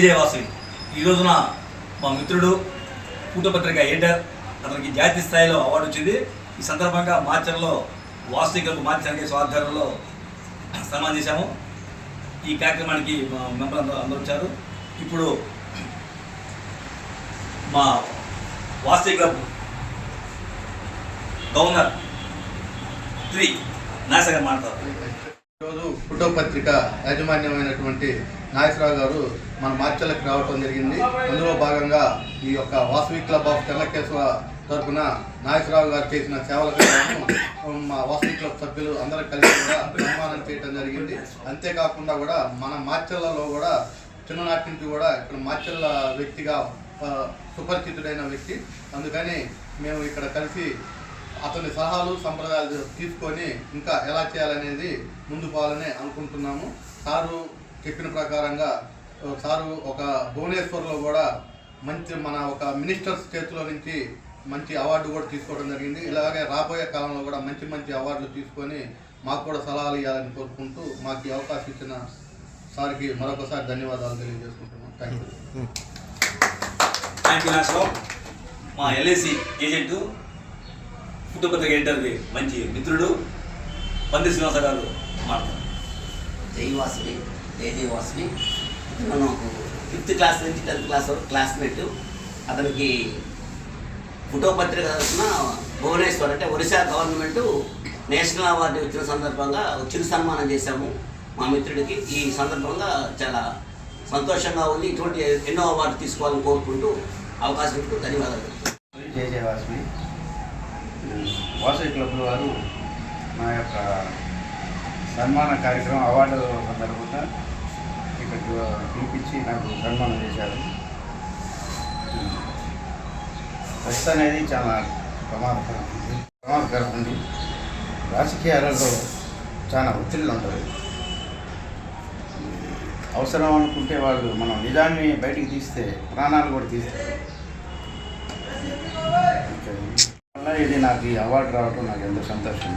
జయవాసవి ఈ రోజున మా మిత్రుడు కూటపత్రిక ఎడిటర్ అతనికి జాతీయ స్థాయిలో అవార్డు వచ్చింది. ఈ సందర్భంగా మార్చర్లో వాసవి క్లబ్ మార్చానికి ఆధ్వర్యంలో సన్మానం చేశాము. ఈ కార్యక్రమానికి మా మెంబర్లు అందరూ వచ్చారు. ఇప్పుడు మా వాసవి క్లబ్ గవర్నర్ నాగేశ్వరరావు మాట్లాడతారు. ఈరోజు కూటపత్రిక యాజమాన్యమైనటువంటి నాగేశ్వరరావు గారు మన మార్చర్లకు రావడం జరిగింది. అందులో భాగంగా ఈ యొక్క వాసవి క్లబ్ ఆఫ్ చెన్నకేశవ తరఫున నాగేశ్వరరావు గారు చేసిన సేవలకు మా వాసవి క్లబ్ సభ్యులు అందరూ కలిసి కూడా సన్మానం చేయడం జరిగింది. అంతేకాకుండా కూడా మన మార్చర్లలో కూడా చిన్ననాటి నుంచి కూడా ఇక్కడ మార్చర్ల వ్యక్తిగా సుపరిచితుడైన వ్యక్తి. అందుకని మేము ఇక్కడ కలిసి అతని సలహాలు సంప్రదాయాలు తీసుకొని ఇంకా ఎలా చేయాలనేది ముందు పోవాలని అనుకుంటున్నాము. సారు చెప్పిన ప్రకారంగా సారు ఒక భువనేశ్వర్లో కూడా మంచి మన ఒక మినిస్టర్స్ చేతిలో నుంచి మంచి అవార్డు కూడా తీసుకోవడం జరిగింది. ఇలాగే రాబోయే కాలంలో కూడా మంచి మంచి అవార్డులు తీసుకొని మాకు కూడా సలహాలు ఇవ్వాలని కోరుకుంటూ మాకు ఈ అవకాశం ఇచ్చిన సార్కి మరొకసారి ధన్యవాదాలు తెలియజేసుకుంటున్నాం. Thank you. మా ఎల్ఐసి ఏజెంటు కూటపత్రిక ఎడిటర్కి మంచి మిత్రుడు పంది శ్రీనివాస గారు మాట్లాడతారు. జై వాసవి ఇతను 5th క్లాస్ నుంచి 10th క్లాస్ వరకు క్లాస్మేట్. అతనికి కూటపత్రిక తరఫున భువనేశ్వర్ అంటే ఒరిస్సా గవర్నమెంట్ నేషనల్ అవార్డు వచ్చిన సందర్భంగా చిరు సన్మానం చేశాము మా మిత్రుడికి. ఈ సందర్భంగా చాలా సంతోషంగా ఉంది. ఇటువంటి ఎన్నో అవార్డు తీసుకోవాలని కోరుకుంటూ అవకాశం ఇస్తూ ధన్యవాదాలు. జై వాసవి వాసవి క్లబ్ వారు నా యొక్క సన్మాన కార్యక్రమం అవార్డు సందర్భంగా ఇక్కడికి పిలిపించి నాకు సన్మానం చేశారు. పరిస్థితి అనేది చాలా ప్రమాదకరం ఉంది. రాజకీయాలలో చాలా ఒత్తిళ్ళు ఉంటుంది. అవసరం అనుకుంటే వాళ్ళు మనం నిజాన్ని బయటికి తీస్తే ప్రాణాలు కూడా తీస్తారు. ఇది నాకు ఈ అవార్డు రావడం నాకు ఎంతో సంతోషం.